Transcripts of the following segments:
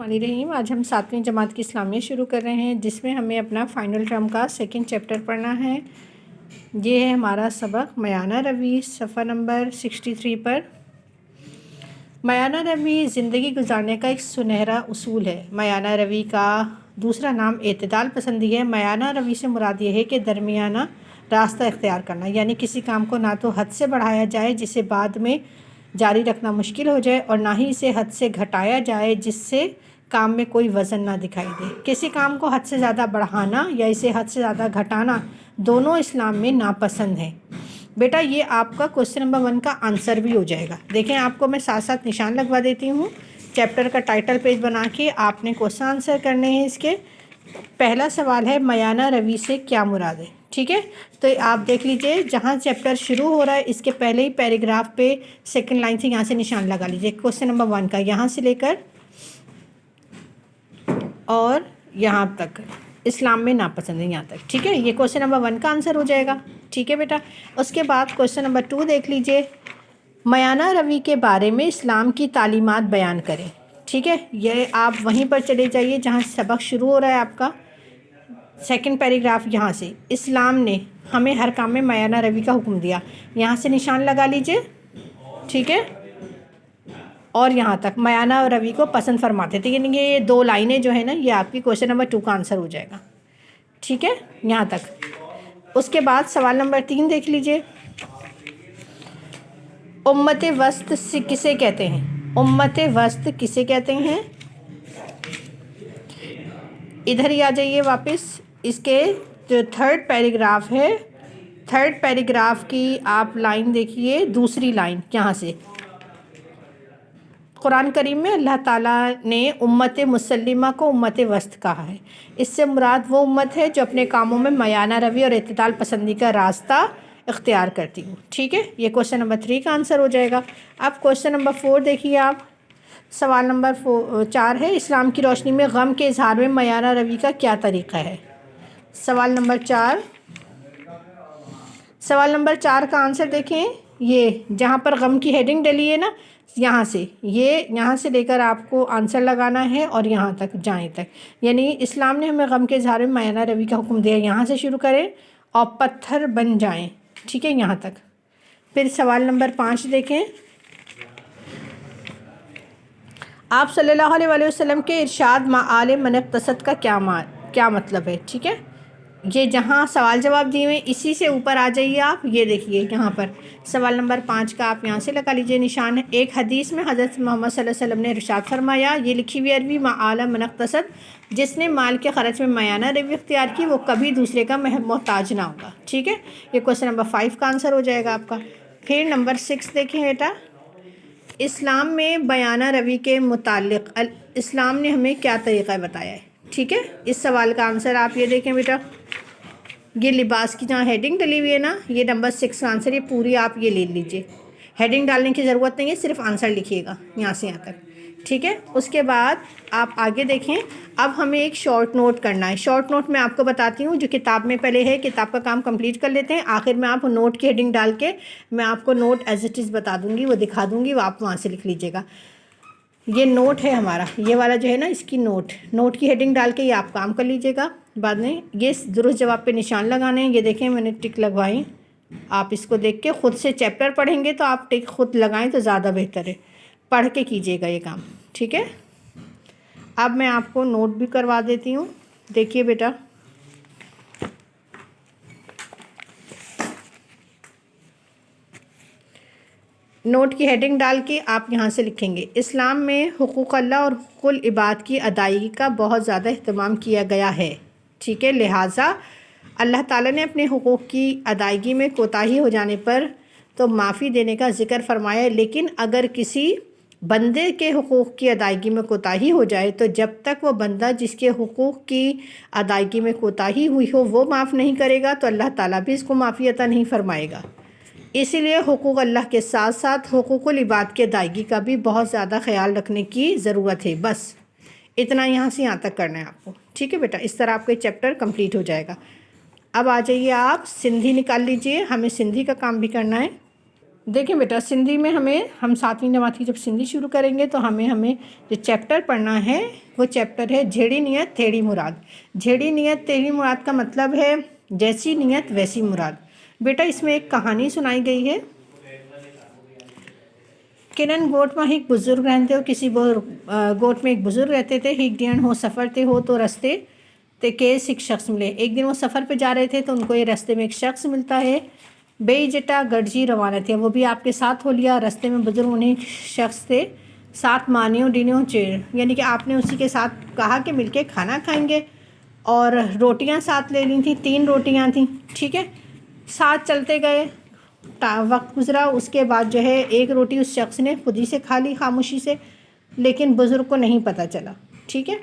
बिस्मिल्लाहिर्रहमानिर्रहीम। आज हम 7वीं जमात की इस्लामिया शुरू कर रहे हैं, जिसमें हमें अपना फ़ाइनल टर्म का सेकंड चैप्टर पढ़ना है। ये है हमारा सबक मयाना रवी, सफ़ा नंबर 63 पर। मयाना रवी ज़िंदगी गुजारने का एक सुनहरा उसूल है। मयाना रवी का दूसरा नाम एतदाल पसंदी है। मयाना रवी से मुराद ये है कि दरमियाना रास्ता इख्तियार करना, यानी किसी काम को ना तो हद से बढ़ाया जाए जिसे बाद में जारी रखना मुश्किल हो जाए, और ना ही इसे हद से घटाया जाए जिससे काम में कोई वज़न ना दिखाई दे। किसी काम को हद से ज़्यादा बढ़ाना या इसे हद से ज़्यादा घटाना दोनों इस्लाम में नापसंद है। बेटा ये आपका क्वेश्चन नंबर 1 का आंसर भी हो जाएगा। देखें, आपको मैं साथ साथ निशान लगवा देती हूँ। चैप्टर का टाइटल पेज बना के आपने क्वेश्चन आंसर करने हैं इसके। पहला सवाल है मयाना रवी से क्या मुराद है। ठीक है, तो आप देख लीजिए, जहाँ चैप्टर शुरू हो रहा है इसके पहले ही पैराग्राफ पे सेकंड लाइन से यहाँ से निशान लगा लीजिए। क्वेश्चन नंबर 1 का यहाँ से लेकर और यहाँ तक इस्लाम में नापसंद है, यहाँ तक। ठीक है, ये क्वेश्चन नंबर 1 का आंसर हो जाएगा। ठीक है बेटा, उसके बाद क्वेश्चन नंबर 2 देख लीजिए। मयाना रवी के बारे में इस्लाम की तालीमात बयान करें। ठीक है, ये आप वहीं पर चले जाइए जहाँ सबक शुरू हो रहा है आपका। सेकंड पैराग्राफ यहाँ से, इस्लाम ने हमें हर काम में मयाना रवी का हुक्म दिया, यहाँ से निशान लगा लीजिए। ठीक है, और यहाँ तक मयाना रवी को पसंद फरमाते थे, यानी ये 2 लाइनें जो है ना, ये आपकी क्वेश्चन नंबर 2 का आंसर हो जाएगा। ठीक है, यहाँ तक। उसके बाद सवाल नंबर 3 देख लीजिए। उम्मत वस्त किसे कहते हैं? उम्मत वस्त किसे कहते हैं? इधर ही आ जाइए वापस। इसके जो थर्ड पैराग्राफ है, थर्ड पैराग्राफ की आप लाइन देखिए, दूसरी लाइन यहाँ से। कुरान करीम में अल्लाह ताला ने उम्मत मुसल्लिमा को उम्मत वस्त कहा है। इससे मुराद वो उम्मत है जो अपने कामों में मयाना रवी और इत्तिदाल पसंदी का रास्ता इख्तियार करती हूँ। ठीक है, ये क्वेश्चन नंबर 3 का आंसर हो जाएगा। अब क्वेश्चन नंबर 4 देखिए आप। सवाल नंबर 4 है, इस्लाम की रोशनी में गम के इजहार में मयाना रवी का क्या तरीक़ा है? सवाल नंबर 4, सवाल नंबर 4 का आंसर देखें। ये जहाँ पर गम की हेडिंग डली है ना, यहाँ से, ये यहाँ से लेकर आपको आंसर लगाना है और यहाँ तक जाए तक, यानी इस्लाम ने हमें गम के इजहार में मयाना रवी का हुक्म दिया, यहाँ से शुरू करें और पत्थर बन जाएं। ठीक है, यहाँ तक। फिर सवाल नंबर 5 देखें। आप सल्लल्लाहु अलैहि वसल्लम के इरशाद माआल मनक़तसद का क्या मतलब है? ठीक है, ये जहाँ सवाल जवाब दिए हुए इसी से ऊपर आ जाइए आप। ये देखिए यहाँ पर सवाल नंबर 5 का आप यहाँ से लगा लीजिए निशान है। एक हदीस में हज़रत मोहम्मद सल्लल्लाहु अलैहि वसल्लम ने इरशाद फरमाया, ये लिखी हुई अरबी माआल मनक़तसद, जिसने माल के ख़र्च में मयाना रवी इख्तियार की वो कभी दूसरे का मोहताज ना होगा। ठीक है, ये क्वेश्चन नंबर 5 का आंसर हो जाएगा आपका। फिर नंबर 6 देखें बेटा। इस्लाम में बयाना रवी के मुतालिक इस्लाम ने हमें क्या तरीक़ा बताया है? ठीक है, इस सवाल का आंसर आप ये देखें बेटा। ये लिबास की जहाँ हेडिंग डली हुई है ना, ये नंबर 6 का आंसर, ये पूरी आप ये ले लीजिए। हेडिंग डालने की ज़रूरत नहीं है, सिर्फ आंसर लिखिएगा यहाँ से यहाँ तक। ठीक है, उसके बाद आप आगे देखें। अब हमें एक शॉर्ट नोट करना है। शॉर्ट नोट मैं आपको बताती हूँ, जो किताब में पहले है, किताब का काम कंप्लीट कर लेते हैं। आखिर में आप नोट की हेडिंग डाल के मैं आपको नोट एज इट इज़ बता दूँगी, वो दिखा दूँगी, वो आप वहाँ से लिख लीजिएगा। ये नोट है हमारा, ये वाला जो है ना, इसकी नोट की हेडिंग डाल के ये आप काम कर लीजिएगा। बाद में ये दुरुस्त जवाब पे निशान लगाने हैं। ये देखें, मैंने टिक लगवाई। आप इसको देख के ख़ुद से चैप्टर पढ़ेंगे तो आप टिक खुद लगाएं तो ज़्यादा बेहतर है। पढ़ के कीजिएगा ये काम। ठीक है, अब मैं आपको नोट भी करवा देती हूँ। देखिए बेटा, नोट की हेडिंग डाल के आप यहाँ से लिखेंगे, इस्लाम में हुकूक़ अल्लाह और हुकूक़ुल इबाद की अदायगी का बहुत ज़्यादा अहतमाम किया गया है। ठीक है, लिहाजा अल्लाह ताला ने अपने हुकूक़ की अदायगी में कोताही हो जाने पर तो माफ़ी देने का ज़िक्र फरमाया है, लेकिन अगर किसी बंदे के हुकूक़ की अदायगी में कोताही हो जाए तो जब तक वो बंदा जिसके हुकूक़ की अदायगी में कोताही हुई हो वो माफ़ नहीं करेगा तो अल्लाह ताला भी इसको माफ़ी अता नहीं फरमाएगा। इसीलिए हुकूक़ अल्लाह के साथ साथ हुकूक़ुल इबाद की अदायगी का भी बहुत ज़्यादा ख्याल रखने की ज़रूरत है। बस इतना यहाँ से यहाँ तक करना है आपको। ठीक है बेटा, इस तरह आपका चैप्टर कंप्लीट हो जाएगा। अब आ जाइए आप, सिंधी निकाल लीजिए, हमें सिंधी का काम भी करना है। دیکھیں بیٹا سندھی میں ہم 7ویں جماعت کی جب سندھی شروع کریں گے تو ہمیں جو چیپٹر پڑھنا ہے وہ چیپٹر ہے جھیڑی نیت تھیڑی مراد۔ جھیڑی نیت تھیڑی مراد کا مطلب ہے جیسی نیت ویسی مراد۔ بیٹا اس میں ایک کہانی سنائی گئی ہے۔ کنن گوٹ میں ایک بزرگ رہتے ہو، کسی گوٹ میں ایک بزرگ رہتے تھے، ایک دن ہو سفر تے ہو تو رستے تے کیس ایک شخص ملے۔ ایک دن وہ سفر پہ جا رہے تھے تو ان کو یہ رستے میں ایک شخص ملتا ہے، بے جٹا گڑجی روانہ تھے، وہ بھی آپ کے ساتھ ہو لیا۔ رستے میں بزرگ انہیں شخص تھے 7 مانیوں ڈینیوں چیر، یعنی کہ آپ نے اسی کے ساتھ کہا کہ مل کے کھانا کھائیں گے، اور روٹیاں ساتھ لے لی تھیں، 3 روٹیاں تھیں، ٹھیک ہے۔ ساتھ چلتے گئے، وقت گزرا، اس کے بعد جو ہے ایک روٹی اس شخص نے خود ہی سے کھا لی خاموشی سے، لیکن بزرگ کو نہیں پتہ چلا، ٹھیک ہے۔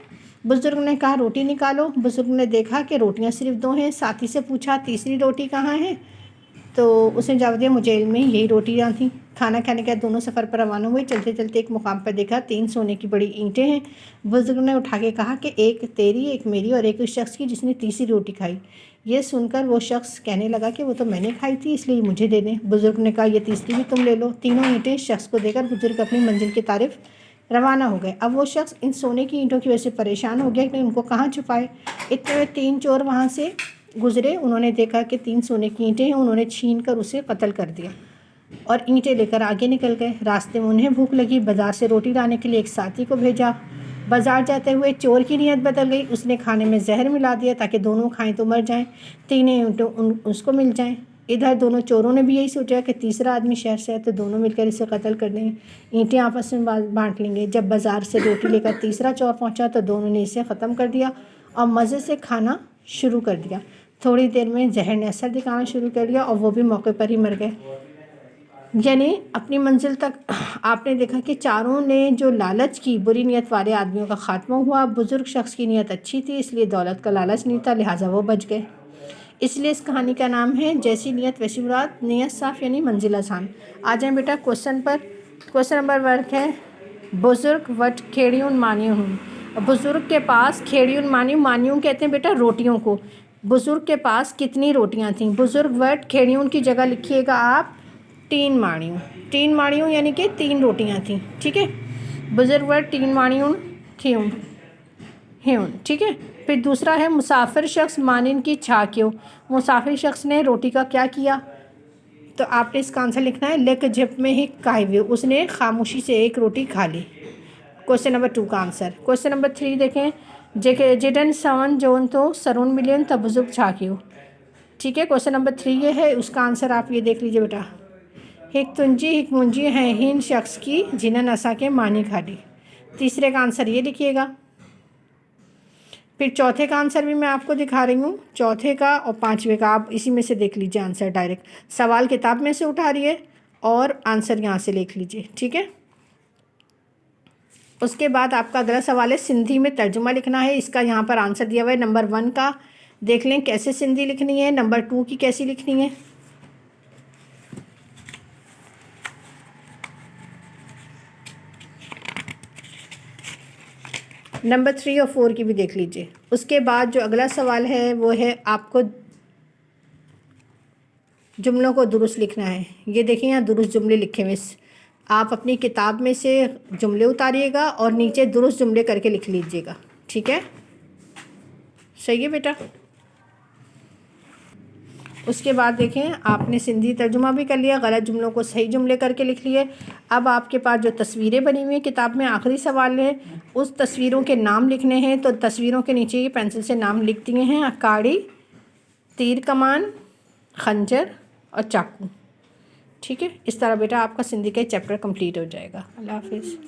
بزرگ نے کہا روٹی نکالو، بزرگ نے دیکھا کہ روٹیاں صرف 2 ہیں، ساتھی سے پوچھا تیسری روٹی کہاں ہے، تو اس نے جواب دیا مجھے علم میں یہی روٹیاں تھیں۔ کھانا کھانے کے بعد دونوں سفر پر روانہ ہوئے، چلتے چلتے ایک مقام پر دیکھا 3 سونے کی بڑی اینٹیں ہیں۔ بزرگ نے اٹھا کے کہا کہ ایک تیری، ایک میری اور ایک اس شخص کی جس نے تیسری روٹی کھائی۔ یہ سن کر وہ شخص کہنے لگا کہ وہ تو میں نے کھائی تھی اس لیے مجھے دے دیں۔ بزرگ نے کہا یہ تیسری بھی تم لے لو۔ تینوں اینٹیں اس شخص کو دے کر بزرگ اپنی منزل کی طرف روانہ ہو گئے۔ اب وہ شخص ان سونے کی اینٹوں کی وجہ سے پریشان ہو گیا کہ ان کو کہاں چھپائے۔ اتنے میں 3 چور وہاں سے گزرے، انہوں نے دیکھا کہ 3 سونے کی اینٹیں ہیں، انہوں نے چھین کر اسے قتل کر دیا اور اینٹیں لے کر آگے نکل گئے۔ راستے میں انہیں بھوک لگی، بازار سے روٹی لانے کے لیے ایک ساتھی کو بھیجا۔ بازار جاتے ہوئے چور کی نیت بدل گئی، اس نے کھانے میں زہر ملا دیا تاکہ دونوں کھائیں تو مر جائیں، 3 اینٹیں اس کو مل جائیں۔ ادھر دونوں چوروں نے بھی یہی سوچا کہ تیسرا آدمی شہر سے ہے تو دونوں مل کر اسے قتل کر دیں گے، اینٹیں آپس میں بانٹ لیں گے۔ جب بازار سے روٹی لے کر تیسرا چور پہنچا تو دونوں نے اسے ختم کر دیا اور مزے سے کھانا شروع کر دیا۔ تھوڑی دیر میں زہر نے اثر دکھانا شروع کر دیا اور وہ بھی موقع پر ہی مر گئے۔ یعنی اپنی منزل تک آپ نے دیکھا کہ چاروں نے جو لالچ کی، بری نیت والے آدمیوں کا خاتمہ ہوا۔ بزرگ شخص کی نیت اچھی تھی اس لیے دولت کا لالچ نہیں تھا، لہٰذا وہ بچ گئے۔ اس لیے اس کہانی کا نام ہے جیسی نیت ویسی مراد، نیت صاف یعنی منزل آسان۔ آ جائیں بیٹا کوشچن پر۔ کوشچن نمبر 1 ہے بزرگ وٹ کھیڑیون مانیوں ہوں۔ بزرگ کے پاس کھیڑیون مانیوں کہتے ہیں بیٹا روٹیوں کو۔ بزرگ کے پاس کتنی روٹیاں تھیں؟ بزرگ وٹ کھیڑیون کی جگہ لکھیے گا آپ 3 مانیوں۔ 3 مانیوں یعنی کہ 3 روٹیاں تھیں، ٹھیک ہے۔ بزرگ وٹ 3 مانیوں تھیں، ٹھیک ہے۔ پھر دوسرا ہے مسافر شخص مانن کی چھا کیوں۔ مسافر شخص نے روٹی کا کیا کیا؟ تو آپ نے اس کا آنسر لکھنا ہے لیک جھپ میں ہی کھائے ہوئے، اس نے خاموشی سے ایک روٹی کھا لی۔ کوشچن نمبر 2 کا آنسر۔ کوشچن نمبر 3 دیکھیں جڈن سون جون تو سرون ملین تب بزرگ چھا کیوں، ٹھیک ہے۔ کوشچن نمبر 3 یہ ہے، اس کا آنسر آپ یہ دیکھ لیجیے بیٹا۔ ہک تنجی ہک منجی ہیں ہین شخص کی جنہاں نسا کے مانی کھاڑی۔ تیسرے کا آنسر یہ لکھیے گا۔ پھر چوتھے کا آنسر بھی میں آپ کو دکھا رہی ہوں، چوتھے کا اور 5ویں کا، آپ اسی میں سے دیکھ لیجیے آنسر ڈائریکٹ۔ سوال کتاب میں سے اٹھا رہی ہے اور آنسر یہاں سے لکھ لیجیے، ٹھیک ہے۔ اس کے بعد آپ کا اگلا سوال ہے سندھی میں ترجمہ لکھنا ہے۔ اس کا یہاں پر آنسر دیا ہوا ہے۔ نمبر 1 کا دیکھ لیں کیسے سندھی لکھنی ہے، نمبر 2 کی کیسی لکھنی ہے۔ نمبر 3 اور 4 کی بھی دیکھ لیجیے۔ اس کے بعد جو اگلا سوال ہے وہ ہے آپ کو جملوں کو درست لکھنا ہے۔ یہ دیکھیں یہاں درست جملے لکھے ہوئے، آپ اپنی کتاب میں سے جملے اتاریے گا اور نیچے درست جملے کر کے لکھ لیجیے گا، ٹھیک ہے۔ صحیح ہے بیٹا۔ اس کے بعد دیکھیں آپ نے سندھی ترجمہ بھی کر لیا، غلط جملوں کو صحیح جملے کر کے لکھ لیے۔ اب آپ کے پاس جو تصویریں بنی ہوئی ہیں کتاب میں، آخری سوال ہے اس تصویروں کے نام لکھنے ہیں۔ تو تصویروں کے نیچے یہ پینسل سے نام لکھ دیے ہیں، اکاڑی، تیر کمان، خنجر اور چاقو، ٹھیک ہے۔ اس طرح بیٹا آپ کا سندھی کا چیپٹر کمپلیٹ ہو جائے گا۔ اللہ حافظ۔